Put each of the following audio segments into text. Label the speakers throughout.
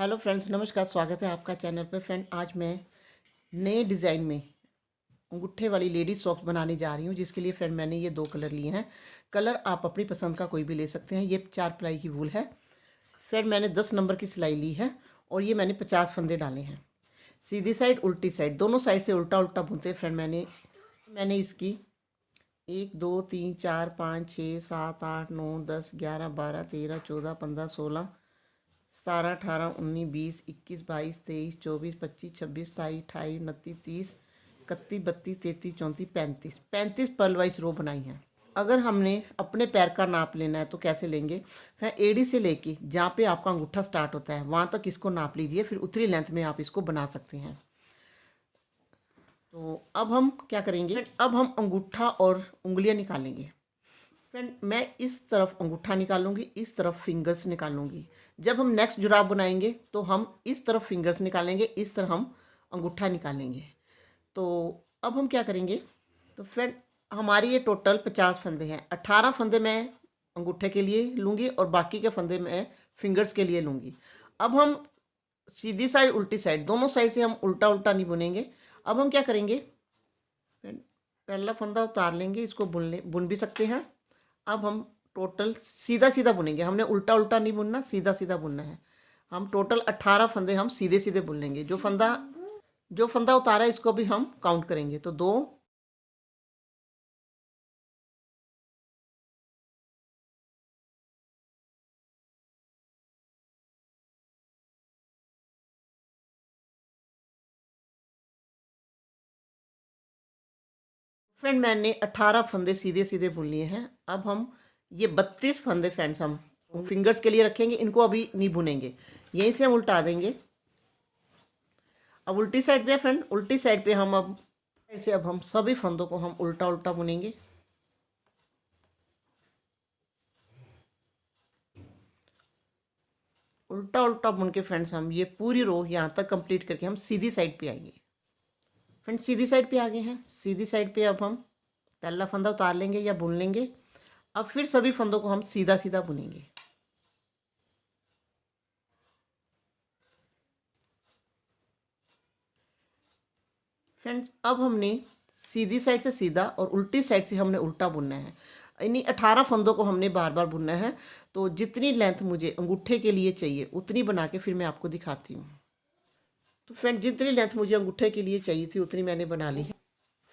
Speaker 1: Hello friends, नमस्कार। स्वागत है आपका चैनल पे। फ्रेंड, आज मैं नए डिज़ाइन में अंगूठे वाली लेडीज सॉक्स बनाने जा रही हूँ, जिसके लिए फ्रेंड मैंने ये 2 कलर लिए हैं। कलर आप अपनी पसंद का कोई भी ले सकते हैं। ये 4 प्लाई की वूल है। फ्रेंड, मैंने 10 नंबर की सिलाई ली है और ये मैंने 50 फंदे डाले हैं। सीधी साइड, उल्टी साइड, दोनों साइड से उल्टा उल्टा बुनते। फ्रेंड, मैंने इसकी 1 2 3 4 5 6 7 8 9 10 11 12 13 14 15 16 17 18 19 20 21 22 23 24 25 26 27 28 29 30 31 32 33 34 35 पर्ल वाइज रो बनाई है। अगर हमने अपने पैर का नाप लेना है तो कैसे लेंगे? फिर एड़ी से लेके जहाँ पे आपका अंगूठा स्टार्ट होता है वहाँ तक इसको नाप लीजिए, फिर उतनी लेंथ में आप इसको बना सकते हैं। तो अब हम क्या करेंगे? अब हम अंगूठा और उंगलियां निकालेंगे। फ्रेंड, मैं इस तरफ अंगूठा निकालूंगी, इस तरफ फिंगर्स निकालूंगी। जब हम नेक्स्ट जुराब बनाएंगे तो हम इस तरफ फिंगर्स निकालेंगे, इस तरफ हम अंगूठा निकालेंगे। तो अब हम क्या करेंगे? तो फ्रेंड, हमारी ये टोटल 50 फंदे हैं। 18 फंदे मैं अंगूठे के लिए लूँगी और बाकी के फंदे मैं फिंगर्स के लिए लूँगी। अब हम सीधी साइड, उल्टी साइड, दोनों साइड से हम उल्टा उल्टा नहीं बुनेंगे। अब हम क्या करेंगे? पहला फंदा उतार लेंगे, इसको बुन भी सकते हैं। अब हम टोटल सीधा सीधा बुनेंगे। हमने उल्टा उल्टा नहीं बुनना, सीधा सीधा बुनना है। हम टोटल 18 फंदे हम सीधे सीधे बुन लेंगे। जो फंदा उतारा है इसको भी हम काउंट करेंगे। तो 2, फ्रेंड मैंने 18 फंदे सीधे सीधे बुन लिए हैं। अब हम ये 32 फंदे फ्रेंड्स हम फिंगर्स के लिए रखेंगे। इनको अभी नहीं बुनेंगे, यहीं से हम उल्टा देंगे। अब उल्टी साइड पे है फ्रेंड, उल्टी साइड पे हम अब ऐसे अब हम सभी फंदों को हम उल्टा उल्टा बुनेंगे। उल्टा उल्टा बुन के फ्रेंड्स हम ये पूरी रो यहाँ तक कंप्लीट करके हम सीधी साइड पे आएंगे। फ्रेंड्स, सीधी साइड पे आ गए हैं। सीधी साइड पे अब हम पहला फंदा उतार लेंगे या बुन लेंगे। अब फिर सभी फंदों को हम सीधा सीधा बुनेंगे। फ्रेंड्स, अब हमने सीधी साइड से सीधा और उल्टी साइड से हमने उल्टा बुनना है। इन्हीं 18 फंदों को हमने बार बार बुनना है। तो जितनी लेंथ मुझे अंगूठे के लिए चाहिए उतनी बना के फिर मैं आपको दिखाती हूँ। तो फ्रेंड, जितनी लेंथ मुझे अंगूठे के लिए चाहिए थी उतनी मैंने बना ली है।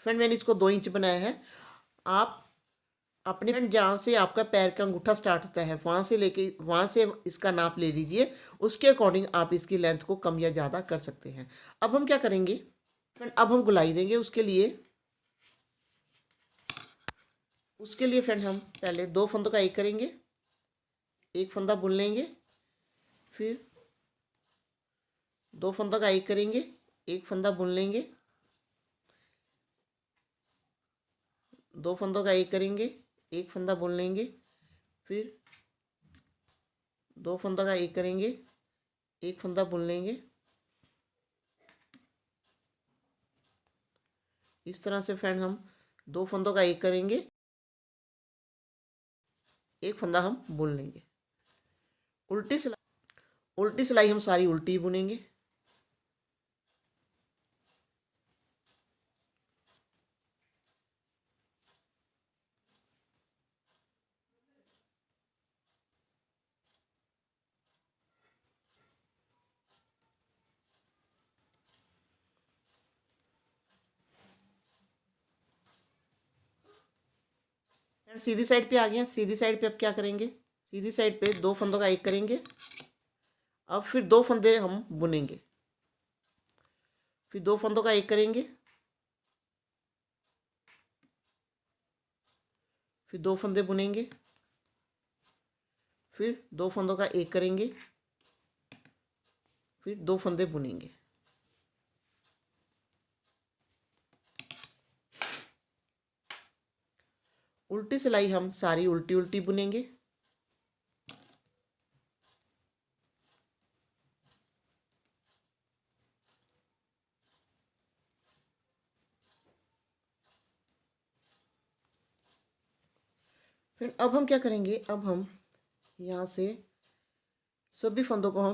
Speaker 1: फ्रेंड, मैंने इसको 2 इंच बनाया है। आप अपने फ्रेंड जहाँ से आपका पैर का अंगूठा स्टार्ट होता है वहाँ से इसका नाप ले लीजिए। उसके अकॉर्डिंग आप इसकी लेंथ को कम या ज़्यादा कर सकते हैं। अब हम क्या करेंगे? फ्रेंड, अब हम गुलाई देंगे। उसके लिए फ्रेंड हम पहले 2 फंदों का एक करेंगे, एक फंदा बुन लेंगे। फिर 2 फंदों का एक करेंगे, एक फंदा बुन लेंगे। 2 फंदों का एक करेंगे, एक फंदा बुन लेंगे। फिर 2 फंदों का एक करेंगे, एक फंदा बुन लेंगे। इस तरह से फ्रेंड हम 2 फंदों का एक करेंगे, एक फंदा हम बुन लेंगे। उल्टी सिलाई हम सारी उल्टी ही बुनेंगे। फ्रेंड, सीधी साइड पे आ गए हैं। सीधी साइड पे अब क्या करेंगे? सीधी साइड पे 2 फंदों का एक करेंगे। अब फिर 2 फंदे हम बुनेंगे। फिर 2 फंदों का एक करेंगे, फिर 2 फंदे बुनेंगे। फिर 2 फंदों का एक करेंगे, फिर 2 फंदे बुनेंगे। उल्टी सिलाई हम सारी उल्टी उल्टी बुनेंगे। फिर अब हम क्या करेंगे? अब हम यहाँ से सभी फंदों को हम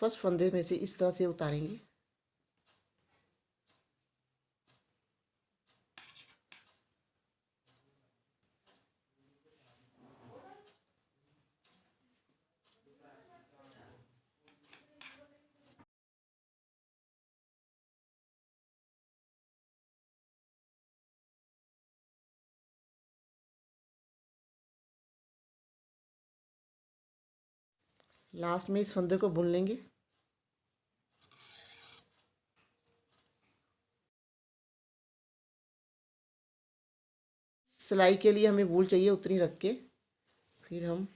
Speaker 1: फर्स्ट फंदे में से इस तरह से उतारेंगे। लास्ट में इस फंदे को बुन लेंगे। सिलाई के लिए हमें वूल चाहिए उतनी रख के फिर हम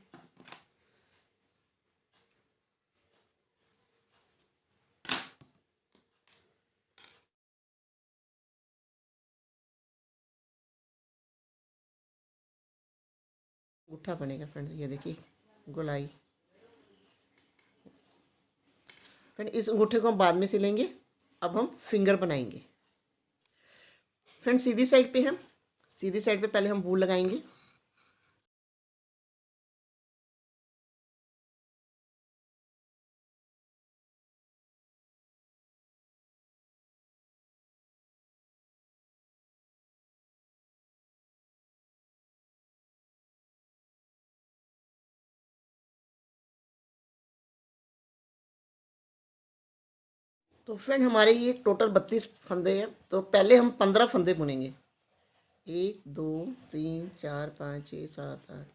Speaker 1: अंगूठा बनेगा फ्रेंड्स। ये देखिए गोलाई। फ्रेंड इस अंगूठे को हम बाद में सिलेंगे। अब हम फिंगर बनाएंगे। फ्रेंड सीधी साइड पे हम सीधी साइड पे पहले हम वूल लगाएंगे। तो फ्रेंड हमारे ये टोटल 32 फंदे हैं। तो पहले हम 15 फंदे बुनेंगे। 1 2 3 4 5 6 7 8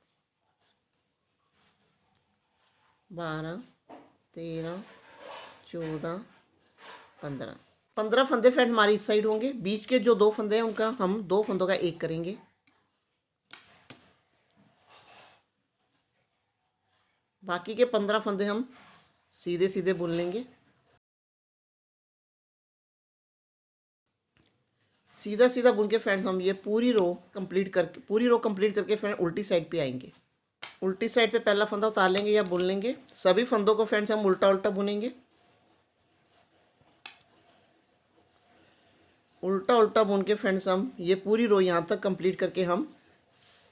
Speaker 1: 12 13 14 15 15 फंदे फ्रेंड हमारी इस साइड होंगे। बीच के जो 2 फंदे हैं उनका हम 2 फंदों का एक करेंगे। बाकी के 15 फंदे हम सीधे सीधे बुन लेंगे। सीधा सीधा बुन के फ्रेंड्स हम ये पूरी रो कंप्लीट करके फ्रेंड उल्टी साइड पे आएंगे। उल्टी साइड पे पहला फंदा उतार लेंगे या बुन लेंगे। सभी फंदों को फ्रेंड्स हम उल्टा उल्टा बुनेंगे। उल्टा उल्टा बुन के फ्रेंड्स हम ये पूरी रो यहाँ तक कंप्लीट करके हम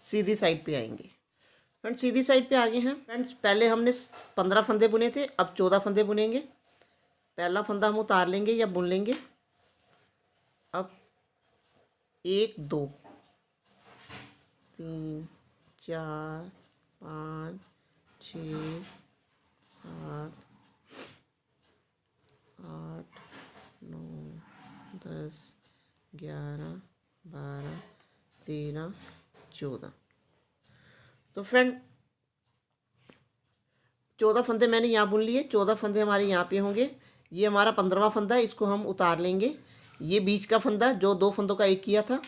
Speaker 1: सीधी साइड पे आएंगे। फ्रेंड्स सीधी साइड पे आ गए हैं। फ्रेंड्स पहले हमने 15 फंदे बुने थे, अब 14 फंदे बुनेंगे। पहला फंदा हम उतार लेंगे या बुन लेंगे। अब 1 2 3 4 5 6 7 8 9 10 11 12 13 14। तो फ्रेंड 14 फंदे मैंने यहाँ बुन लिए। 14 फंदे हमारे यहाँ पे होंगे। ये हमारा 15वां फंदा है, इसको हम उतार लेंगे। ये बीच का फंदा जो 2 फंदों का एक किया था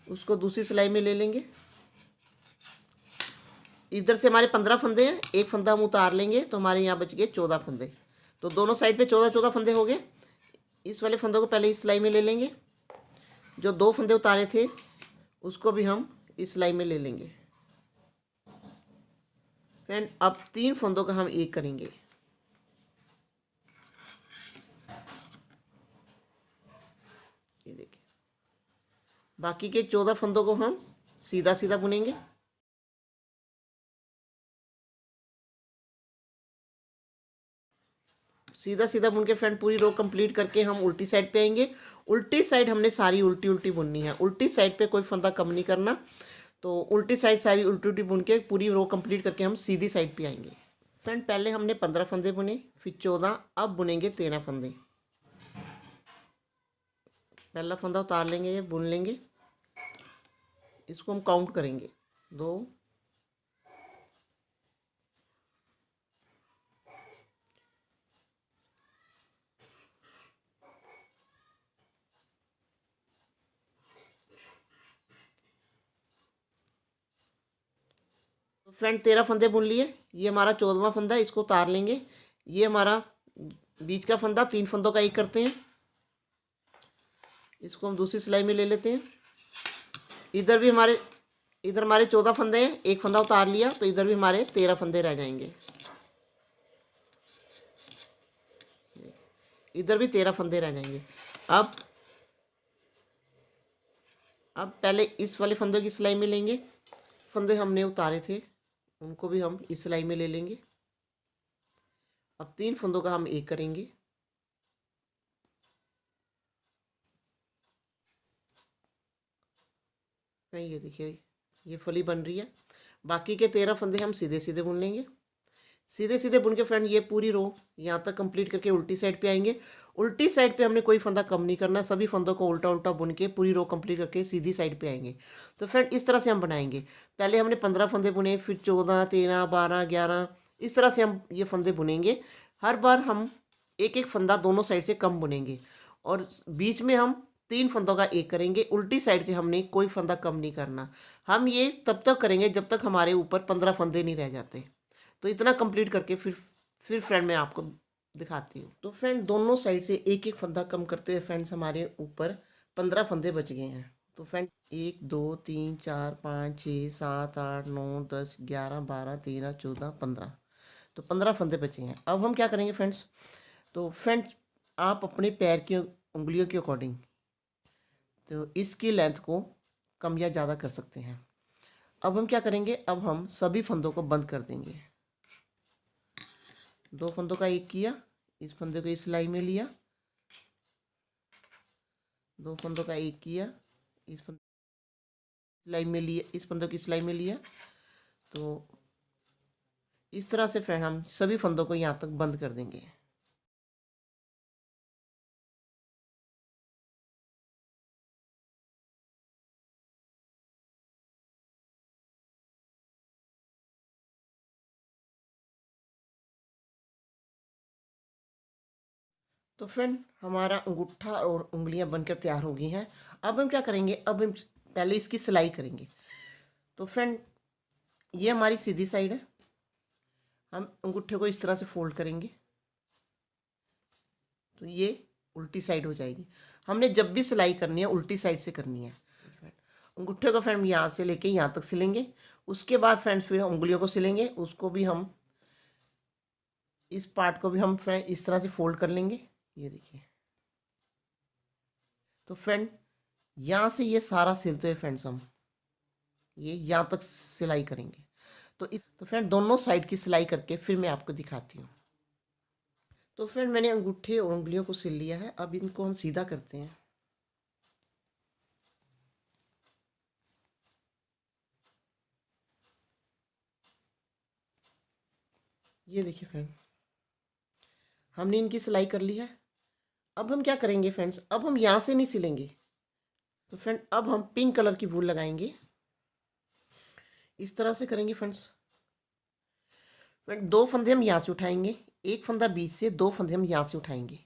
Speaker 1: उसको दूसरी सिलाई में ले लेंगे। इधर से हमारे 15 फंदे हैं, एक फंदा हम उतार लेंगे तो हमारे यहाँ बच गए 14 फंदे। तो दोनों साइड पे 14 फंदे हो गए। इस वाले फंदों को पहले इस सिलाई में ले लेंगे। जो 2 फंदे उतारे थे उसको भी हम इस सिलाई में ले लेंगे। फ्रेंड अब 3 फंदों का हम एक करेंगे। ये देखिए बाकी के 14 फंदों को हम सीधा सीधा बुनेंगे। सीधा सीधा बुन के फ्रेंड पूरी रो कंप्लीट करके हम उल्टी साइड पे आएंगे। उल्टी साइड हमने सारी उल्टी उल्टी बुननी है। उल्टी साइड पे कोई फंदा कम नहीं करना। तो उल्टी साइड सारी उल्टी उल्टी बुन के पूरी रो कंप्लीट करके हम सीधी साइड पे आएंगे। फ्रेंड पहले हमने 15 फंदे बुने, फिर 14, अब बुनेंगे 13 फंदे। पहला फंदा उतार लेंगे या बुन लेंगे। इसको हम काउंट करेंगे 2 फ्रेंड 13 फंदे बुन लिए। ये हमारा 14वां फंदा है, इसको उतार लेंगे। ये हमारा बीच का फंदा 3 फंदों का एक करते हैं। इसको हम दूसरी सिलाई में ले लेते हैं। इधर हमारे 14 फंदे हैं, एक फंदा उतार लिया तो इधर भी हमारे 13 फंदे रह जाएंगे। इधर भी 13 फंदे रह जाएंगे। अब पहले इस वाले फंदे की सिलाई में लेंगे। फंदे हमने उतारे थे उनको भी हम इस सिलाई में ले लेंगे। अब 3 फंदों का हम एक करेंगे। ये देखिए ये फली बन रही है। बाकी के 13 फंदे हम सीधे सीधे बुन लेंगे। सीधे सीधे बुन के फ्रेंड ये पूरी रो यहाँ तक कंप्लीट करके उल्टी साइड पे आएंगे। उल्टी साइड पे हमने कोई फंदा कम नहीं करना, सभी फंदों को उल्टा उल्टा बुन के पूरी रो कंप्लीट करके सीधी साइड पे आएंगे। तो फ्रेंड इस तरह से हम बनाएंगे। पहले हमने 15 फंदे बुने, फिर 14, 13, 12, 11, इस तरह से हम ये फंदे बुनेंगे। हर बार हम एक एक फंदा दोनों साइड से कम बुनेंगे और बीच में हम 3 फंदों का एक करेंगे। उल्टी साइड से हमने कोई फंदा कम नहीं करना। हम ये तब तक करेंगे जब तक हमारे ऊपर 15 फंदे नहीं रह जाते। तो इतना कंप्लीट करके फिर फ्रेंड मैं आपको दिखाती हूँ। तो फ्रेंड दोनों साइड से एक एक फंदा कम करते हुए फ्रेंड्स हमारे ऊपर 15 फंदे बच गए हैं। तो फ्रेंड 1 2 3 4 5 6 7 8 9 10 11 12 13 14 15, तो 15 फंदे बचे हैं। अब हम क्या करेंगे फ्रेंड्स, तो फ्रेंड्स आप अपने पैर की उंगलियों के अकॉर्डिंग तो इसकी लेंथ को कम या ज़्यादा कर सकते हैं। अब हम क्या करेंगे, अब हम सभी फंदों को बंद कर देंगे। 2 फंदों का एक किया, इस फंदे को इस सिलाई में लिया, 2 फंदों का एक किया, इस फंदे सिलाई में लिया, इस फंदों की सिलाई में लिया। तो इस तरह से फ्रेंड हम सभी फंदों को यहाँ तक बंद कर देंगे। तो फ्रेंड हमारा अंगूठा और उंगलियां बनकर तैयार हो गई हैं। अब हम क्या करेंगे, अब हम पहले इसकी सिलाई करेंगे। तो फ्रेंड ये हमारी सीधी साइड है, हम अंगूठे को इस तरह से फोल्ड करेंगे तो ये उल्टी साइड हो जाएगी। हमने जब भी सिलाई करनी है उल्टी साइड से करनी है। अंगूठे को फ्रेंड यहाँ से लेके यहाँ तक सिलेंगे। उसके बाद फ्रेंड फिर उंगलियों को सिलेंगे, उसको भी हम इस पार्ट को भी हम फ्रेंड इस तरह से फोल्ड कर लेंगे। ये देखिए, तो फ्रेंड यहाँ से ये सारा सिलते हुए फ्रेंड्स हम ये यहाँ तक सिलाई करेंगे। तो फ्रेंड दोनों साइड की सिलाई करके फिर मैं आपको दिखाती हूँ। तो फ्रेंड मैंने अंगूठे और उंगलियों को सिल लिया है। अब इनको हम सीधा करते हैं। ये देखिए फ्रेंड हमने इनकी सिलाई कर ली है। अब हम क्या करेंगे फ्रेंड्स, अब हम यहाँ से नहीं सिलेंगे। तो फ्रेंड अब हम पिंक कलर की वूल लगाएंगे, इस तरह से करेंगे फ्रेंड्स। फ्रेंड 2 फंदे हम यहाँ से उठाएंगे, एक फंदा बीच से, 2 फंदे हम यहाँ से उठाएंगे।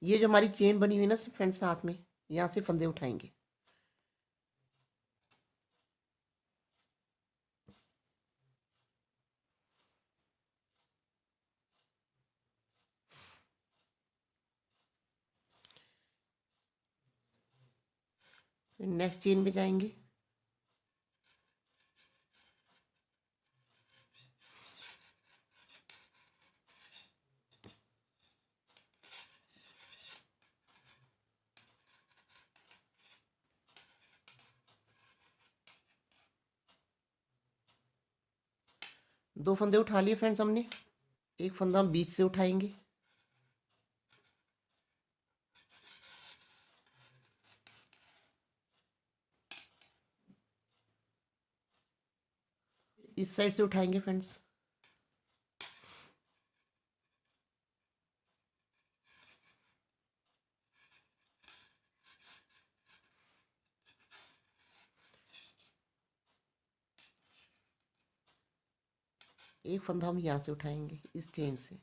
Speaker 1: ये जो हमारी चेन बनी हुई ना फ्रेंड्स साथ में, यहाँ से फंदे उठाएंगे। फिर नेक्स्ट चेन में जाएंगे, दो फंदे उठा लिए फ्रेंड्स हमने, एक फंदा हम बीच से उठाएंगे, इस साइड से उठाएंगे फ्रेंड्स। एक फंदा हम यहाँ से उठाएंगे इस चेन से।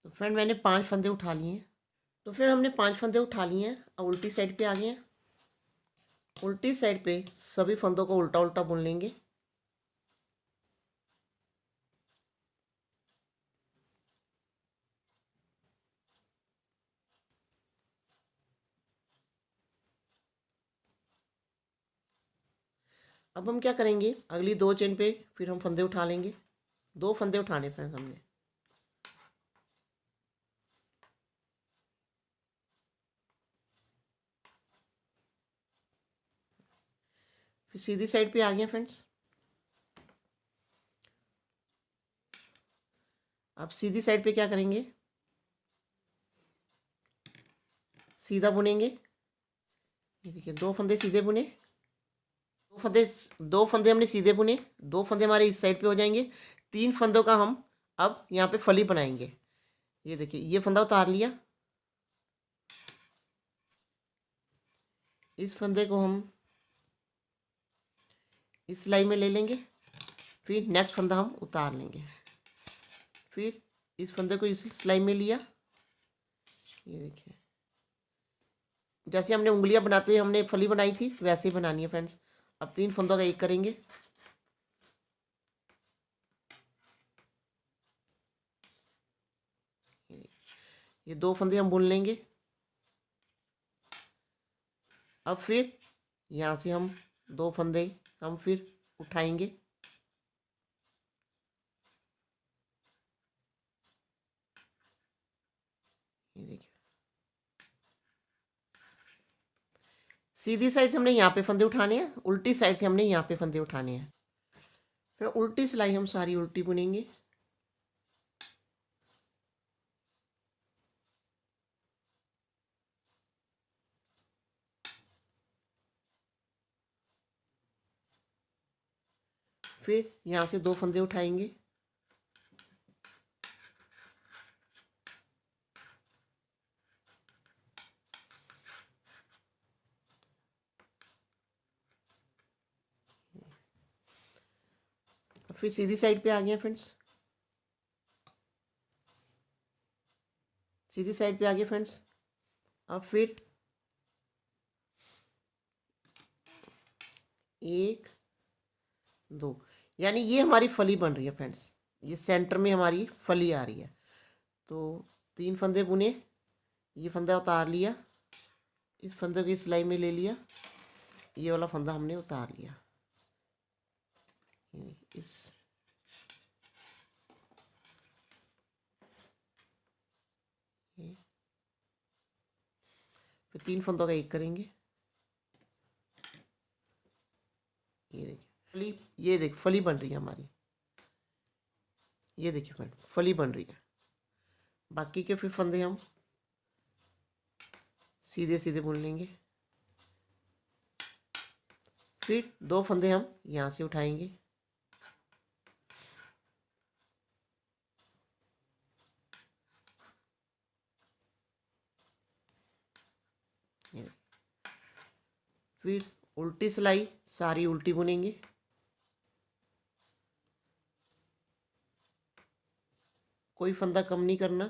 Speaker 1: तो फ्रेंड मैंने 5 फंदे उठा लिए हैं। तो फिर हमने 5 फंदे उठा लिए हैं। अब उल्टी साइड पे आ गए हैं। उल्टी साइड पे सभी फंदों को उल्टा उल्टा बुन लेंगे। अब हम क्या करेंगे, अगली 2 चेन पे फिर हम फंदे उठा लेंगे। 2 फंदे उठाने फ्रेंड्स हमने। फिर सीधी साइड पे आ गए फ्रेंड्स। अब सीधी साइड पे क्या करेंगे, सीधा बुनेंगे। ये देखिए 2 फंदे सीधे बुने, 2 फंदे हमने सीधे बुने, 2 फंदे हमारे इस साइड पे हो जाएंगे। 3 फंदों का हम अब यहाँ पे फली बनाएंगे। ये देखिए ये फंदा उतार लिया, इस फंदे को हम इस सिलाई में ले लेंगे, फिर नेक्स्ट फंदा हम उतार लेंगे, फिर इस फंदे को इस सिलाई में लिया। ये देखिए जैसे हमने उंगलियां बनाते हुए हमने फली बनाई थी वैसे ही बनानी है फ्रेंड्स। अब 3 फंदों का एक करेंगे, ये 2 फंदे हम बुन लेंगे। अब फिर यहाँ से हम 2 फंदे हम फिर उठाएंगे, ये देखिए सीधी साइड से हमने यहाँ पे फंदे उठाने हैं, उल्टी साइड से हमने यहाँ पे फंदे उठाने हैं। फिर उल्टी सिलाई हम सारी उल्टी बुनेंगे। फिर यहाँ से 2 फंदे उठाएंगे, फिर सीधी साइड पे आ गए फ्रेंड्स, सीधी साइड पे आ गए फ्रेंड्स। अब फिर 1 2, यानी ये हमारी फली बन रही है फ्रेंड्स, ये सेंटर में हमारी फली आ रही है। तो 3 फंदे बुने, ये फंदा उतार लिया, इस फंदे को इस सिलाई में ले लिया, ये वाला फंदा हमने उतार लिया, इस फिर 3 फंदों का एक करेंगे। ये देखिए फली, ये देख फली बन रही है हमारी, ये देखिए फ्रेंड फली बन रही है। बाकी के फिर फंदे हम सीधे सीधे बुन लेंगे, फिर 2 फंदे हम यहाँ से उठाएंगे, फिर उल्टी सिलाई सारी उल्टी बुनेंगे, कोई फंदा कम नहीं करना।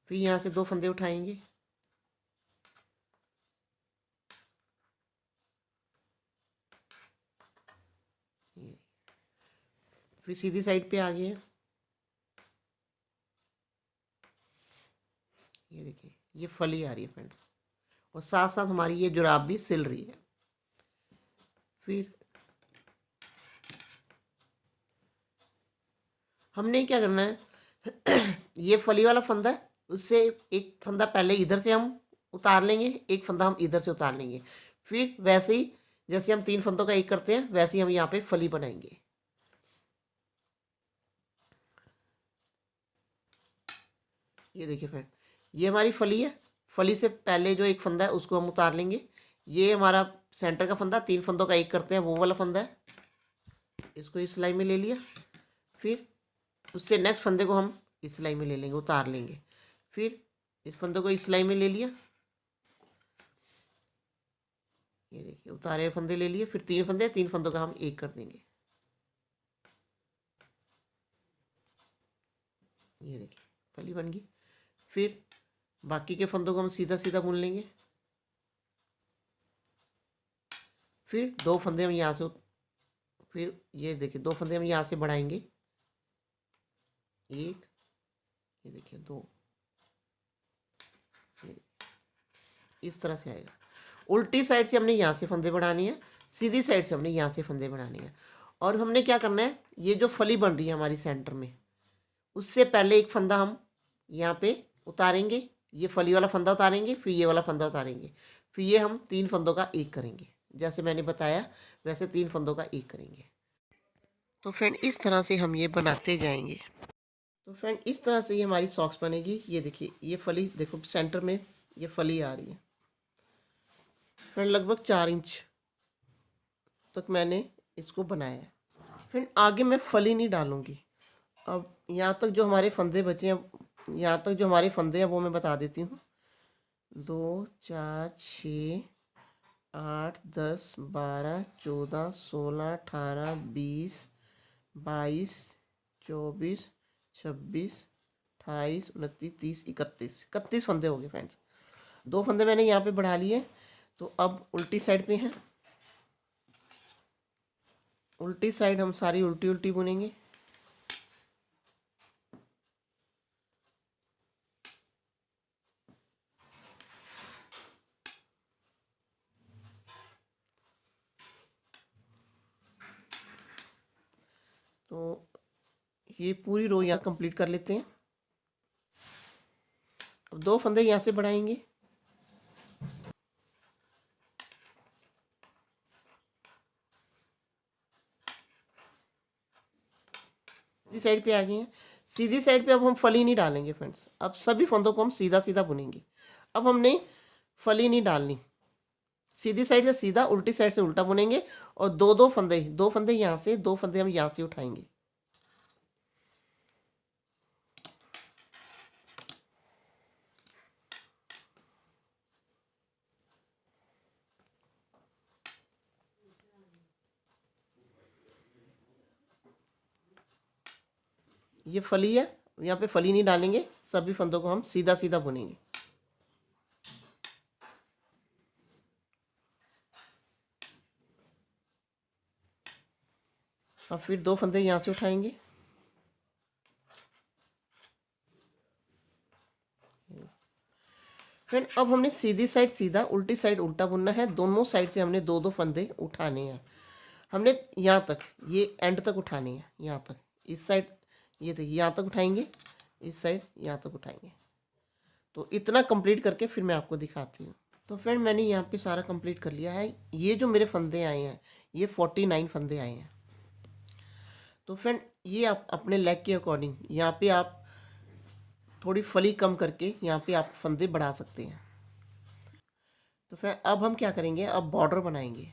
Speaker 1: फिर यहाँ से 2 फंदे उठाएंगे, फिर सीधी साइड पे आ गए। ये देखिए ये फली आ रही है फ्रेंड्स, और साथ साथ हमारी ये जुराब भी सिल रही है। फिर हमने क्या करना है ये फली वाला फंदा है, उससे एक फंदा पहले इधर से हम उतार लेंगे, एक फंदा हम इधर से उतार लेंगे। फिर वैसे ही जैसे हम 3 फंदों का एक करते हैं वैसे ही हम यहाँ पे फली बनाएंगे। ये देखिए फ्रेंड ये हमारी फली है, फली से पहले जो एक फंदा है उसको हम उतार लेंगे। ये हमारा सेंटर का फंदा, 3 फंदों का एक करते हैं वो वाला फंदा है, इसको इस सिलाई में ले लिया। फिर उससे नेक्स्ट फंदे को हम इस सिलाई में ले लेंगे, उतार लेंगे। फिर इस फंदे को इस सिलाई में ले लिया, ये देखिए उतारे फंदे ले लिए। फिर 3 फंदे, 3 फंदों का हम एक कर देंगे। ये देखिए फली बन गई। फिर बाकी के फंदों को हम सीधा सीधा बुन लेंगे। फिर 2 फंदे हम यहाँ से फिर ये देखिए 2 फंदे हम यहाँ से बढ़ाएंगे, 1, ये देखिए 2, इस तरह से आएगा। उल्टी साइड से हमने यहाँ से फंदे बढ़ानी है, सीधी साइड से हमने यहाँ से फंदे बढ़ाने हैं। और हमने क्या करना है, ये जो फली बन रही है हमारी सेंटर में उससे पहले एक फंदा हम यहाँ पे उतारेंगे, ये फली वाला फंदा उतारेंगे, फिर ये वाला फंदा उतारेंगे, फिर ये हम 3 फंदों का एक करेंगे। जैसे मैंने बताया वैसे 3 फंदों का एक करेंगे। तो फ्रेंड इस तरह से हम ये बनाते जाएंगे। तो फ्रेंड इस तरह से ये हमारी सॉक्स बनेगी। ये देखिए, ये फली देखो सेंटर में ये फली आ रही है। फ्रेंड लगभग 4 इंच तक मैंने इसको बनाया है। फ्रेंड आगे मैं फली नहीं डालूँगी। अब यहाँ तक जो हमारे फंदे बचे हैं, यहाँ तक जो हमारे फंदे हैं वो मैं बता देती हूँ। 2 4 6 8 10 12 14 16 18 20 22 24 26 28 29 30 31 फंदे हो गए फ्रेंड्स। 2 फंदे मैंने यहाँ पे बढ़ा लिए। तो अब उल्टी साइड पे हैं। उल्टी साइड हम सारी उल्टी उल्टी बुनेंगे। तो ये पूरी रो यहाँ कंप्लीट कर लेते हैं। अब 2 फंदे यहाँ से बढ़ाएंगे। सीधी साइड पे आ गए हैं। सीधी साइड पे अब हम फली नहीं डालेंगे फ्रेंड्स। अब सभी फंदों को हम सीधा सीधा बुनेंगे। अब हमने फली नहीं डालनी। सीधी साइड से सीधा, उल्टी साइड से उल्टा बुनेंगे। और दो फंदे यहाँ से, 2 फंदे हम यहाँ से उठाएंगे। ये फली है, यहाँ पे फली नहीं डालेंगे। सभी फंदों को हम सीधा सीधा बुनेंगे। अब फिर 2 फंदे यहाँ से उठाएंगे। फ्रेंड अब हमने सीधी साइड सीधा, उल्टी साइड उल्टा बुनना है। दोनों साइड से हमने 2 2 फंदे उठाने हैं। हमने यहाँ तक, ये एंड तक उठाने हैं। यहाँ तक, इस साइड ये देखिए यहाँ तक उठाएंगे, इस साइड यहाँ तक उठाएंगे। तो इतना कंप्लीट करके फिर मैं आपको दिखाती हूँ। तो फ्रेंड मैंने यहाँ पे सारा कंप्लीट कर लिया है। ये जो मेरे फंदे आए हैं, ये 49 फंदे आए हैं। तो फ्रेंड ये आप अपने लेग के अकॉर्डिंग यहाँ पे आप थोड़ी फली कम करके यहाँ पे आप फंदे बढ़ा सकते हैं। तो फिर अब हम क्या करेंगे, अब बॉर्डर बनाएंगे।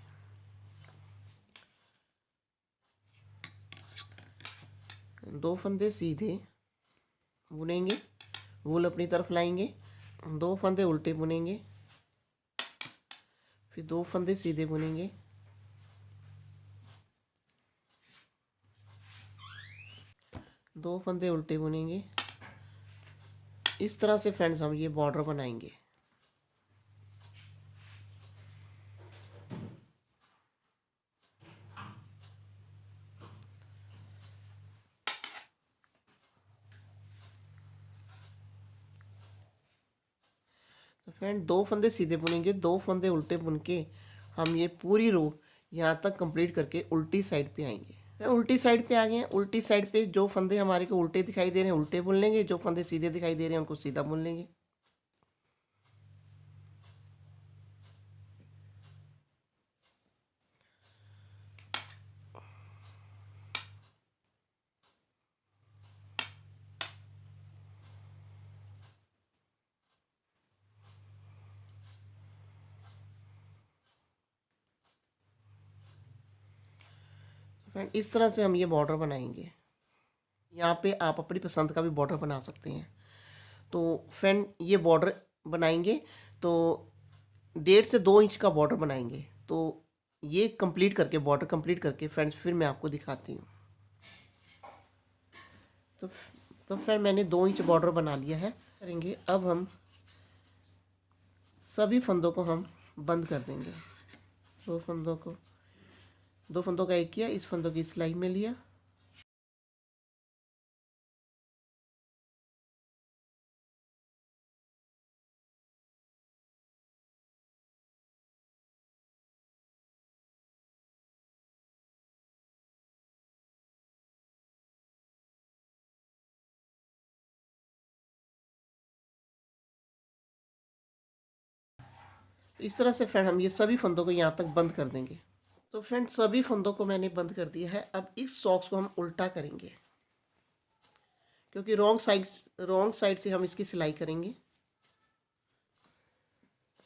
Speaker 1: दो फंदे सीधे बुनेंगे, वूल अपनी तरफ लाएंगे। 2 फंदे उल्टे बुनेंगे, फिर 2 फंदे सीधे बुनेंगे। दो फंदे उल्टे बुनेंगे। इस तरह से फ्रेंड्स हम ये बॉर्डर बनाएंगे। तो फ्रेंड 2 फंदे सीधे बुनेंगे, 2 फंदे उल्टे बुन के हम ये पूरी रो यहाँ तक कंप्लीट करके उल्टी साइड पे आएंगे। उल्टी साइड पे आ गए हैं। उल्टी साइड पे जो फंदे हमारे को उल्टे दिखाई दे रहे हैं उल्टे बुन लेंगे, जो फंदे सीधे दिखाई दे रहे हैं उनको सीधा बुन लेंगे। फ्रेंड इस तरह से हम ये बॉर्डर बनाएंगे। यहाँ पे आप अपनी पसंद का भी बॉर्डर बना सकते हैं। तो फ्रेंड ये बॉर्डर बनाएंगे तो 1.5 से 2 इंच का बॉर्डर बनाएंगे। तो ये कंप्लीट करके, बॉर्डर कंप्लीट करके फ्रेंड्स फिर मैं आपको दिखाती हूँ। तो फ्रेंड मैंने 2 इंच बॉर्डर बना लिया है। करेंगे अब हम सभी फंदों को हम बंद कर देंगे। दो फंदों को, 2 फंदों का एक किया, इस फंदों की सिलाई में लिया। तो इस तरह से फ्रेंड हम ये सभी फंदों को यहाँ तक बंद कर देंगे। तो फ्रेंड सभी फंदों को मैंने बंद कर दिया है। अब इस सॉक्स को हम उल्टा करेंगे, क्योंकि रॉन्ग साइड से हम इसकी सिलाई करेंगे।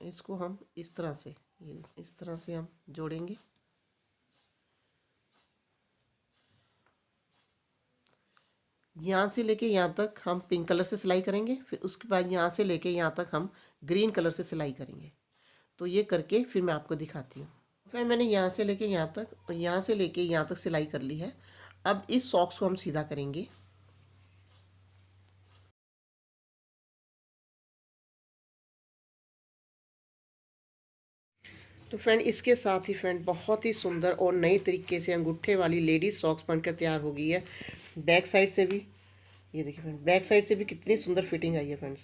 Speaker 1: इसको हम इस तरह से, ये इस तरह से हम जोड़ेंगे। यहाँ से लेके यहाँ तक हम पिंक कलर से सिलाई करेंगे, फिर उसके बाद यहाँ से लेके यहाँ तक हम ग्रीन कलर से सिलाई करेंगे। तो ये करके फिर मैं आपको दिखाती हूँ। फिर मैंने यहाँ से लेके यहाँ तक और यहाँ से लेके यहाँ तक सिलाई कर ली है। अब इस सॉक्स को हम सीधा करेंगे। तो फ्रेंड इसके साथ ही फ्रेंड बहुत ही सुंदर और नए तरीके से अंगूठे वाली लेडीज सॉक्स बनकर तैयार हो गई है। बैक साइड से भी, ये देखिए फ्रेंड, बैक साइड से भी कितनी सुंदर फिटिंग आई है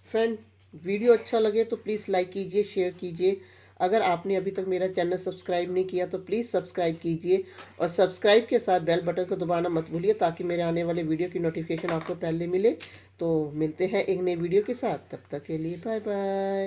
Speaker 1: फ्रेंड वीडियो अच्छा लगे तो प्लीज़ लाइक कीजिए, शेयर कीजिए। अगर आपने अभी तक मेरा चैनल सब्सक्राइब नहीं किया तो प्लीज़ सब्सक्राइब कीजिए, और सब्सक्राइब के साथ बेल बटन को दबाना मत भूलिए, ताकि मेरे आने वाले वीडियो की नोटिफिकेशन आपको पहले मिले। तो मिलते हैं एक नई वीडियो के साथ, तब तक के लिए बाय बाय।